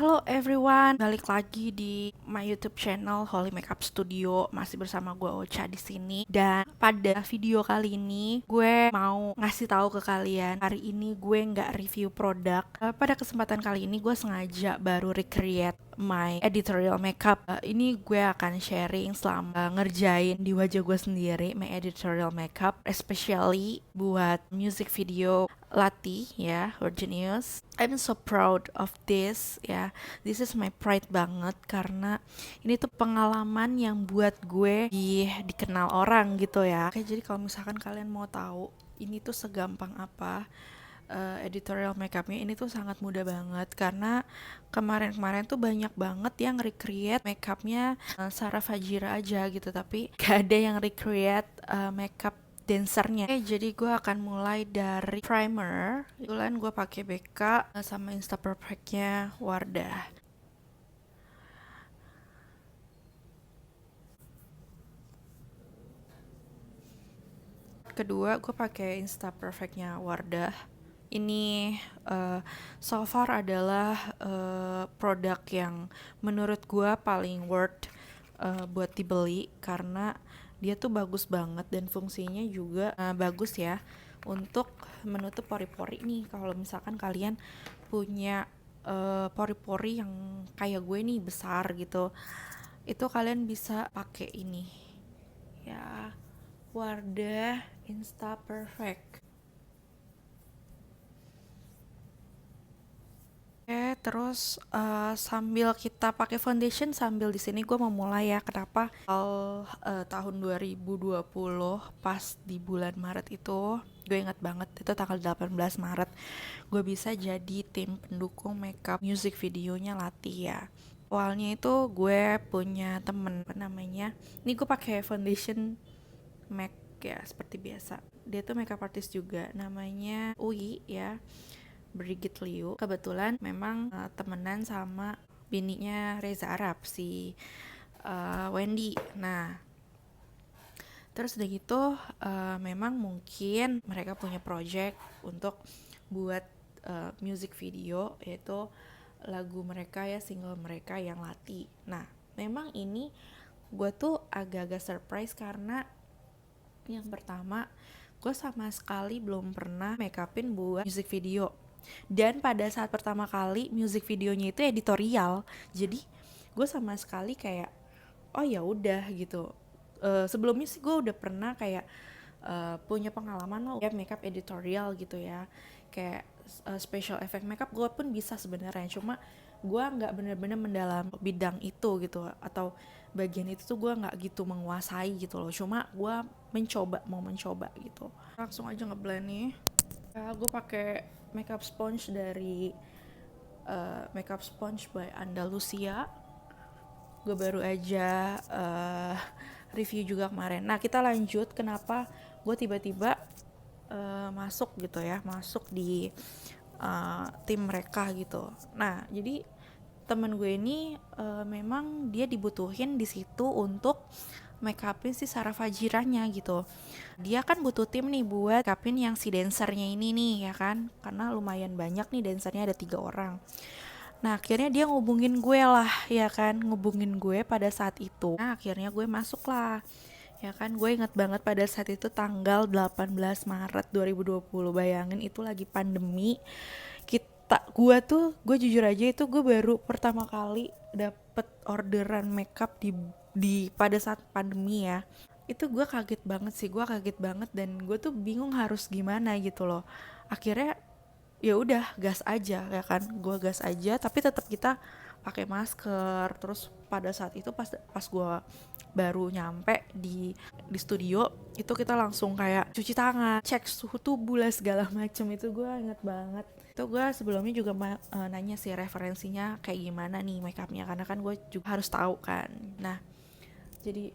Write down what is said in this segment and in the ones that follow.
Halo everyone, balik lagi di my YouTube channel Holy Makeup Studio. Masih bersama gue Ocha di sini. Dan pada video kali ini gue mau ngasih tahu ke kalian. Hari ini gue nggak review produk. Pada kesempatan kali ini gue sengaja baru recreate my editorial makeup. Ini gue akan sharing selama ngerjain di wajah gue sendiri my editorial makeup, especially buat music video Lati ya, Virginius. I'm so proud of this ya. This is my pride banget karena ini tuh pengalaman yang buat gue dikenal orang gitu ya. Oke, jadi kalau misalkan kalian mau tahu ini tuh segampang apa editorial makeupnya, ini tuh sangat mudah banget karena kemarin-kemarin tuh banyak banget yang recreate makeupnya Sarah Fajira aja gitu, tapi gak ada yang recreate makeup dancernya. Oke, jadi gue akan mulai dari primer. Kebetulan gue pakai BK sama Insta Perfect-nya Wardah. Kedua, gue pakai Insta Perfect-nya Wardah. Ini so far adalah produk yang menurut gue paling worth buat dibeli karena dia tuh bagus banget dan fungsinya juga bagus ya untuk menutup pori-pori nih. Kalau misalkan kalian punya pori-pori yang kayak gue nih besar gitu, itu kalian bisa pakai ini ya, Wardah Insta Perfect. Oke, terus sambil kita pakai foundation, sambil di sini gue mau mulai ya. Kenapa? Tahun 2020 pas di bulan Maret itu, gue ingat banget itu tanggal 18 Maret, gue bisa jadi tim pendukung makeup music videonya Lati ya. Awalnya itu gue punya temen, apa namanya? Ini gue pakai foundation MAC ya seperti biasa. Dia tuh makeup artist juga, namanya Ui ya. Brigitte Liu. Kebetulan memang temenan sama bininya Reza Arab, si Wendy. Nah, terus udah gitu memang mungkin mereka punya project untuk buat music video, yaitu lagu mereka ya, single mereka yang Lati. Nah, memang ini gue tuh agak-agak surprise karena yang pertama, gue sama sekali belum pernah make upin buat music video. Dan pada saat pertama kali music videonya itu editorial, jadi gue sama sekali kayak oh ya udah gitu. Sebelumnya sih gue udah pernah kayak punya pengalaman loh ya makeup editorial gitu ya, kayak special effect makeup gue pun bisa sebenarnya, cuma gue nggak bener-bener mendalam bidang itu gitu, atau bagian itu tuh gue nggak gitu menguasai gitu loh, cuma gue mau mencoba gitu. Langsung aja ngeblend nih. Gue pakai makeup sponge dari makeup sponge by Andalusia. Gue baru aja review juga kemarin. Nah, kita lanjut kenapa gue tiba-tiba masuk gitu ya, masuk di tim mereka gitu. Nah, jadi temen gue ini memang dia dibutuhin di situ untuk make upin si Sarah Fajiranya gitu. Dia kan butuh tim nih buat make upin yang si dancernya ini nih ya kan, karena lumayan banyak nih dancernya, ada 3 orang. Nah, akhirnya dia ngubungin gue lah ya kan, ngubungin gue pada saat itu. Nah, akhirnya gue masuk lah ya kan. Gue inget banget pada saat itu tanggal 18 Maret 2020. Bayangin itu lagi pandemi. Gue jujur aja, itu gue baru pertama kali dapet orderan makeup di pada saat pandemi ya. Itu gue kaget banget sih, gue kaget banget dan gue tuh bingung harus gimana gitu loh. Akhirnya ya udah gas aja ya kan, gue gas aja, tapi tetap kita pakai masker. Terus pada saat itu pas gue baru nyampe di studio itu, kita langsung kayak cuci tangan, cek suhu tubuh lah segala macem. Itu gue inget banget. Itu gue sebelumnya juga nanya sih referensinya kayak gimana nih makeupnya, karena kan gue juga harus tahu kan. Nah, jadi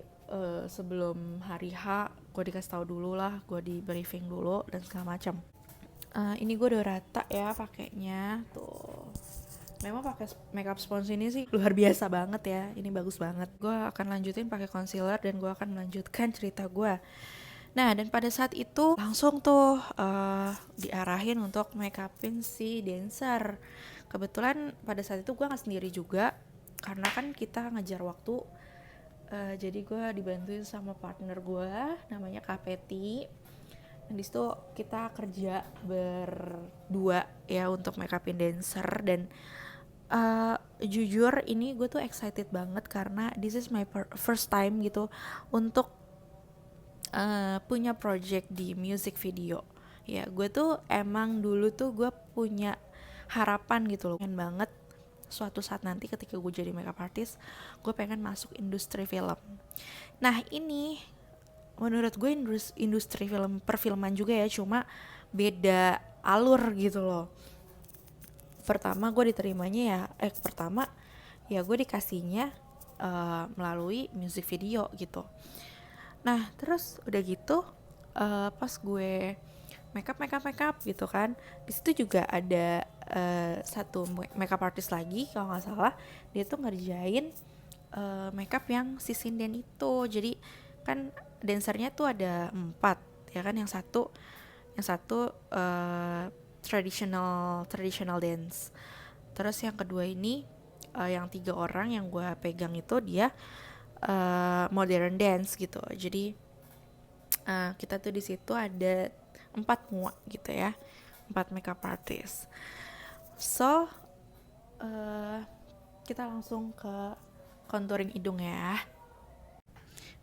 sebelum hari H gue dikasih tahu dulu lah, gue di briefing dulu dan segala macam. Ini gue udah rata ya pakainya tuh. Memang pakai makeup sponge ini sih luar biasa banget ya, ini bagus banget. Gue akan lanjutin pakai concealer dan gue akan melanjutkan cerita gue. Nah, dan pada saat itu langsung tuh diarahin untuk make upin si dancer. Kebetulan pada saat itu gue nggak sendiri juga, karena kan kita ngejar waktu. Jadi gue dibantuin sama partner gue namanya Kapeti. Dan disitu kita kerja berdua ya untuk make upin dancer. Dan jujur ini gue tuh excited banget karena this is my first time gitu untuk punya project di music video. Ya gue tuh emang dulu tuh gue punya harapan gitu loh, pengen banget suatu saat nanti ketika gue jadi makeup artist, gue pengen masuk industri film. Nah ini menurut gue industri film perfilman juga ya, cuma beda alur gitu loh. Pertama gue diterimanya ya gue dikasihnya melalui music video gitu. Nah terus udah gitu pas gue makeup gitu kan, di situ juga ada satu makeup artist lagi kalau nggak salah, dia tuh ngerjain makeup yang si sinden itu. Jadi kan dancernya tuh ada 4 ya kan, yang satu traditional dance, terus yang kedua ini yang 3 orang yang gue pegang itu dia modern dance gitu. Jadi kita tuh di situ ada 4 mua gitu ya, 4 makeup artist. So kita langsung ke contouring hidung ya.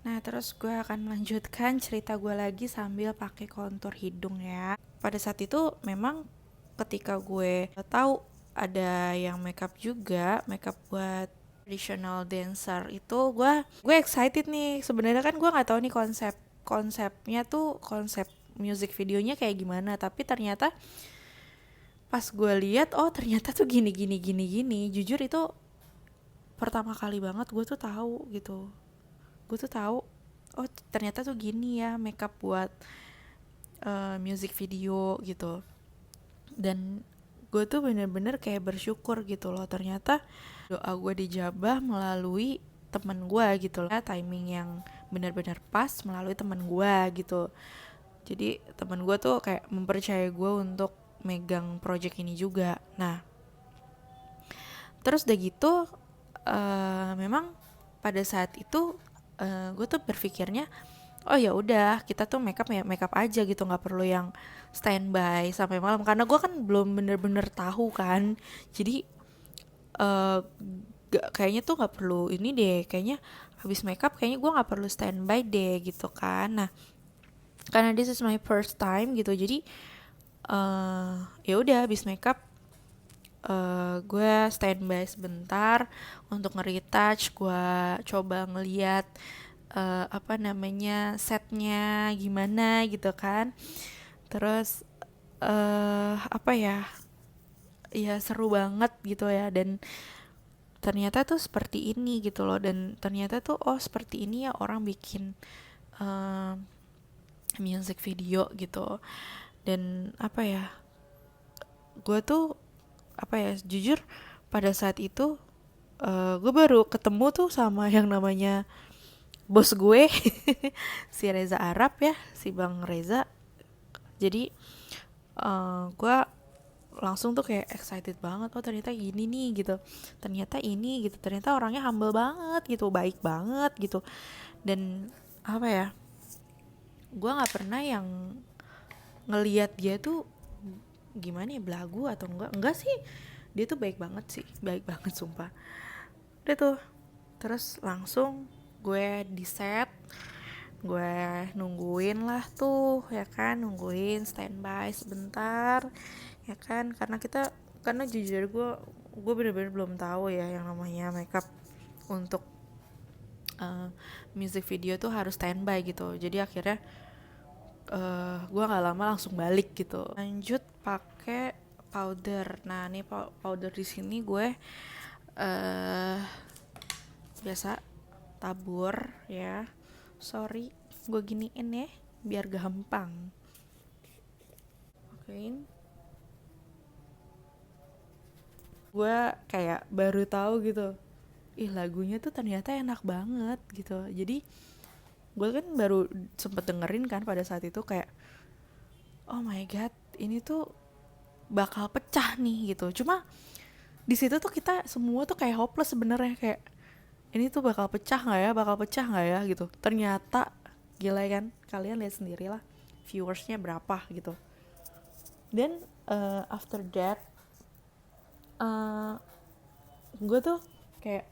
Nah terus gue akan melanjutkan cerita gue lagi sambil pakai kontur hidung ya. Pada saat itu memang ketika gue tahu ada yang makeup juga, makeup buat traditional dancer itu, gue excited nih. Sebenarnya kan gue nggak tahu nih konsepnya tuh, konsep music videonya kayak gimana, tapi ternyata pas gue lihat ternyata tuh gini. Jujur itu pertama kali banget gue tuh tahu gitu. Gue tuh tahu ternyata tuh gini ya makeup buat music video gitu. Dan gue tuh bener-bener kayak bersyukur gitu loh, ternyata doa gue dijabah melalui temen gue gitu loh. Timing yang benar-benar pas melalui temen gue gitu. Jadi temen gue tuh kayak mempercayai gue untuk megang project ini juga. Nah terus udah gitu memang pada saat itu gue tuh berpikirnya ya udah kita tuh makeup aja gitu, nggak perlu yang standby sampai malam, karena gue kan belum bener-bener tahu kan. Jadi kayaknya tuh nggak perlu ini deh, kayaknya habis makeup kayaknya gue nggak perlu standby deh gitu kan. Nah karena this is my first time gitu, jadi ya udah habis makeup gue standby sebentar untuk nge-retouch. Gue coba ngeliat setnya gimana gitu kan. Terus ya seru banget gitu ya, dan ternyata tuh seperti ini gitu loh. Dan ternyata tuh seperti ini ya orang bikin music video gitu. Dan gue tuh jujur pada saat itu gue baru ketemu tuh sama yang namanya bos gue si Reza Arab ya, si Bang Reza. Jadi gue langsung tuh kayak excited banget, ternyata gini nih gitu, ternyata ini gitu, ternyata orangnya humble banget gitu, baik banget gitu. Dan gue nggak pernah yang ngelihat dia tuh gimana ya, belagu atau enggak sih, dia tuh baik banget sumpah. Udah tuh terus langsung gue di set, gue nungguin lah tuh ya kan, nungguin standby sebentar ya kan, karena jujur gue bener-bener belum tahu ya yang namanya makeup untuk music video tuh harus standby gitu. Jadi akhirnya gue nggak lama langsung balik gitu, lanjut pakai powder. Nah ini powder di sini gue biasa tabur ya, sorry gue giniin ya biar gampang. Oke. Gue kayak baru tahu gitu, lagunya tuh ternyata enak banget gitu. Jadi gue kan baru sempet dengerin kan pada saat itu, kayak oh my god ini tuh bakal pecah nih gitu. Cuma Di situ tuh kita semua tuh kayak hopeless sebenarnya, kayak ini tuh bakal pecah nggak ya gitu. Ternyata gila kan, kalian lihat sendiri lah viewersnya berapa gitu. Dan after that gue tuh kayak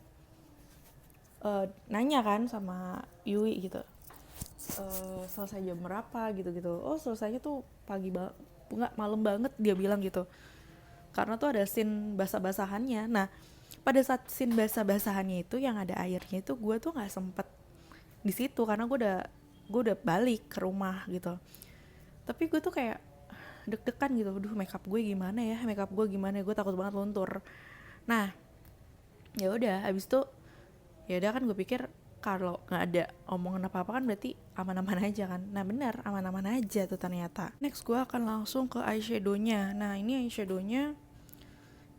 nanya kan sama Yui gitu, selesai jam berapa gitu-gitu. Oh selesainya tuh nggak malam banget dia bilang gitu, karena tuh ada scene basah-basahannya. Nah pada saat scene basah-basahannya itu yang ada airnya itu gue tuh nggak sempet di situ karena gue udah balik ke rumah gitu. Tapi gue tuh kayak deg-degan gitu, aduh makeup gue gimana ya, gue takut banget luntur. Nah ya udah abis itu ya udah kan gue pikir kalau nggak ada omongan apa-apa kan berarti aman-aman aja kan. Nah benar, aman-aman aja tuh ternyata. Next gue akan langsung ke eyeshadownya. Nah ini eyeshadownya,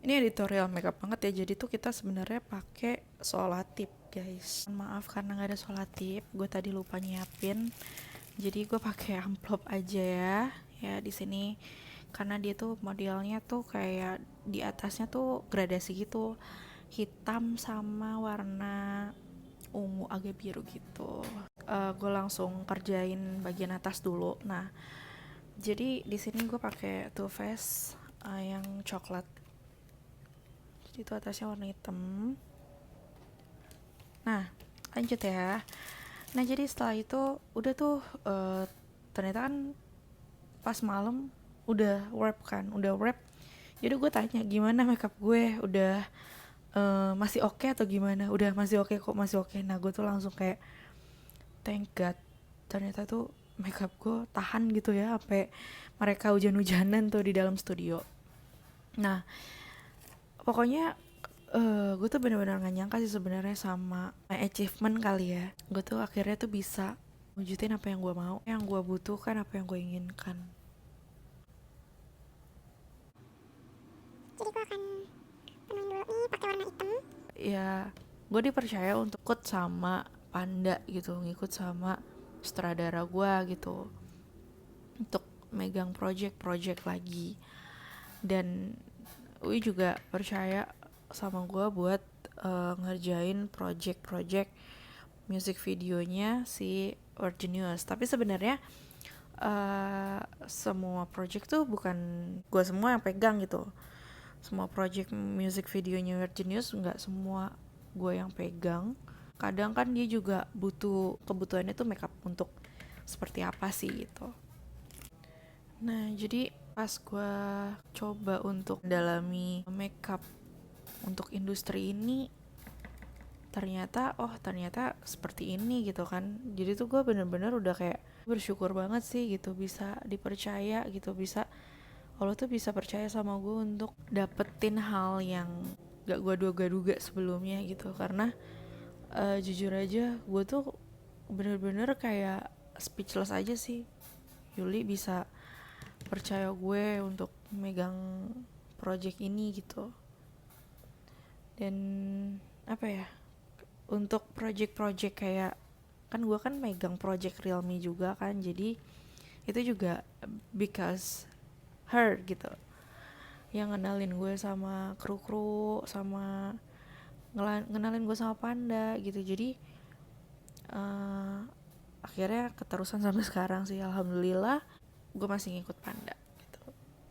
ini editorial makeup banget ya. Jadi tuh kita sebenarnya pakai solatip guys. Maaf karena nggak ada solatip, gue tadi lupa nyiapin. Jadi gue pakai amplop aja ya. Ya di sini karena dia tuh modelnya tuh kayak di atasnya tuh gradasi gitu, hitam sama warna ungu agak biru gitu. Gue langsung kerjain bagian atas dulu. Nah, jadi di sini gue pakai Too Faced yang coklat. Jadi itu atasnya warna hitam. Nah, lanjut ya. Nah, jadi setelah itu udah tuh ternyata kan pas malam udah wrap kan, udah wrap. Jadi gue tanya gimana makeup gue, udah masih oke atau gimana? Udah masih oke kok, masih oke. Nah, gue tuh langsung kayak thank God, ternyata tuh makeup gue tahan gitu ya sampai mereka hujan-hujanan tuh di dalam studio. Nah pokoknya gue tuh benar-benar gak nyangka sih sebenarnya sama my achievement kali ya. Gue tuh akhirnya tuh bisa wujudin apa yang gue mau, yang gue butuhkan, apa yang gue inginkan. Jadi gue akan penuhin dulu nih pakai warna hitam. Ya gue dipercaya untuk ikut sama Panda gitu, ngikut sama sutradara gue gitu, untuk megang project lagi. Dan Ui juga percaya sama gue buat ngerjain project music videonya si Virginius. Tapi sebenarnya semua project tuh bukan gue semua yang pegang gitu. Semua project music videonya Virginius nggak semua gue yang pegang. Kadang kan dia juga butuh, kebutuhannya tuh makeup untuk seperti apa sih gitu. Nah jadi pas gue coba untuk mendalami makeup untuk industri ini, ternyata seperti ini gitu kan. Jadi tuh gue bener-bener udah kayak bersyukur banget sih gitu, bisa dipercaya gitu, bisa Allah tuh bisa percaya sama gue untuk dapetin hal yang gak gue duga-duga sebelumnya gitu. Karena jujur aja gue tuh bener-bener kayak speechless aja sih, Yuli bisa percaya gue untuk megang project ini gitu. Dan apa ya, untuk project-project kayak kan gue kan megang project Realme juga kan, jadi itu juga because her gitu yang ngenalin gue sama kru sama ngenalin gue sama Panda gitu. Jadi akhirnya keterusan sampai sekarang sih, alhamdulillah gue masih ngikut Panda gitu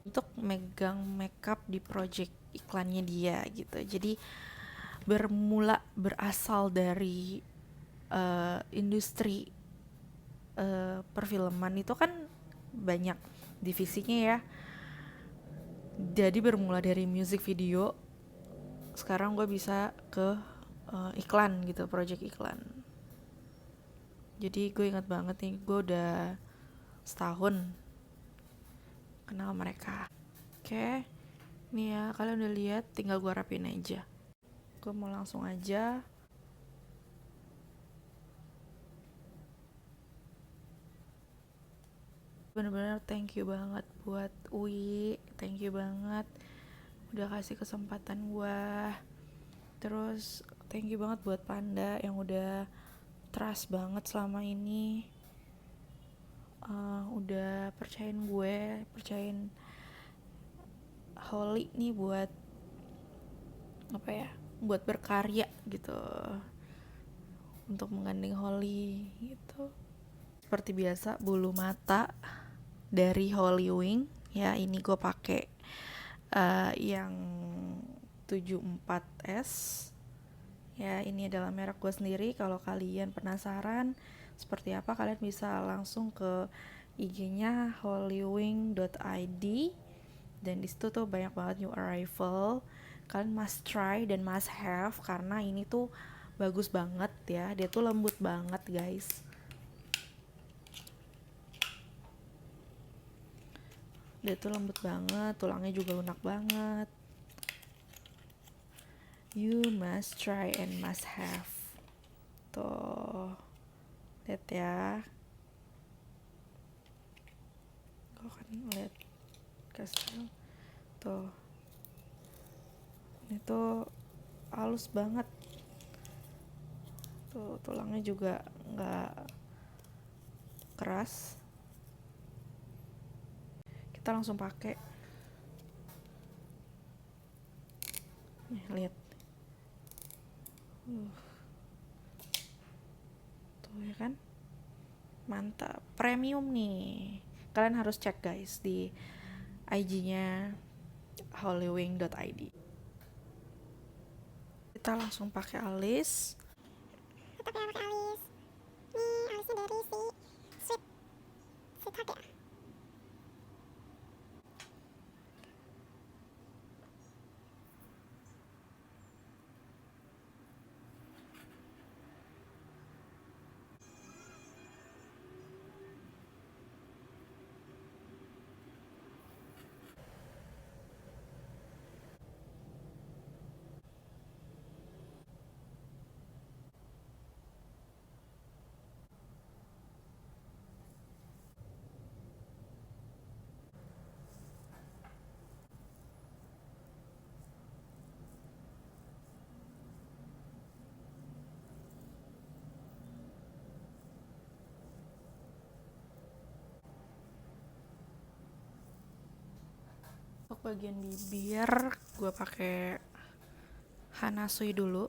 untuk megang makeup di project iklannya dia gitu. Jadi berasal dari industri perfilman itu kan banyak divisinya ya. Jadi bermula dari music video, sekarang gue bisa ke iklan gitu, project iklan. Jadi gue ingat banget nih, gue udah setahun kenal mereka. Oke, nih ya kalian udah lihat, tinggal gue rapin aja. Gue mau langsung aja. Bener-bener thank you banget buat Ui, thank you banget udah kasih kesempatan gue. Terus thank you banget buat Panda yang udah trust banget selama ini, udah percayain Holly nih buat apa ya, buat berkarya gitu untuk menggandeng Holy gitu. Seperti biasa, bulu mata dari Holy Wing ya, ini gue pakai yang 74S ya. Ini adalah merek gue sendiri. Kalau kalian penasaran seperti apa, kalian bisa langsung ke IG-nya holywing.id, dan disitu tuh banyak banget new arrival. Kalian must try dan must have karena ini tuh bagus banget ya. Dia tuh lembut banget guys. Dia tuh lembut banget, tulangnya juga lunak banget. You must try and must have. Tuh, lihat ya. Gue akan lihat kasih tuh. Ini tuh halus banget. Tuh tulangnya juga nggak keras. Kita langsung pakai. Nih lihat. Tuh ya kan, mantap, premium nih. Kalian harus cek guys di IG-nya holywing.id. Kita langsung pakai alis. Tetap ya pakai alis. Nih alisnya dari si Sweetheart ya. Untuk bagian bibir gue pakai Hanasui dulu.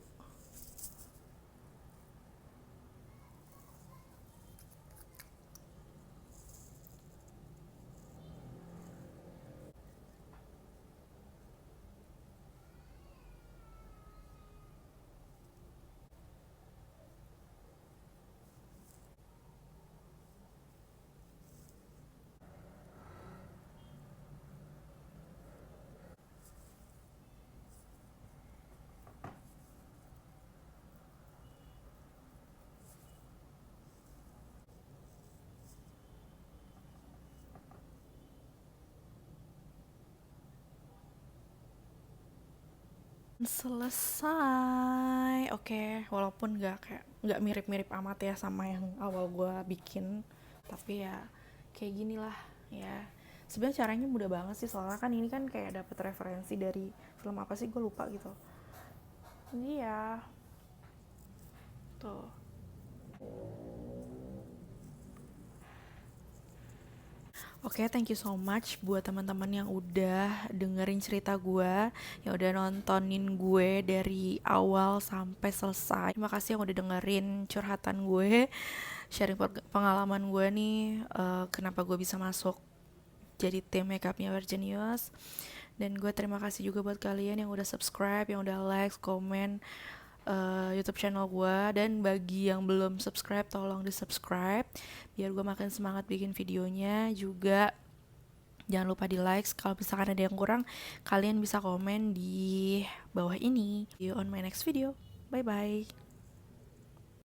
Selesai. Oke, walaupun nggak mirip-mirip amat ya sama yang awal gue bikin, tapi ya kayak gini lah ya. Sebenarnya caranya mudah banget sih, soalnya kan ini kan kayak dapet referensi dari film apa sih, gue lupa gitu. Ini ya tuh. Oke, thank you so much buat teman-teman yang udah dengerin cerita gue, yang udah nontonin gue dari awal sampai selesai. Terima kasih yang udah dengerin curhatan gue, sharing pengalaman gue nih, kenapa gue bisa masuk jadi tim makeupnya Virginius. Dan gue terima kasih juga buat kalian yang udah subscribe, yang udah like, komen YouTube channel gue. Dan bagi yang belum subscribe, tolong di subscribe biar gue makin semangat bikin videonya. Juga jangan lupa di like. Kalau misalkan ada yang kurang, kalian bisa komen di bawah ini. See you on my next video. Bye bye.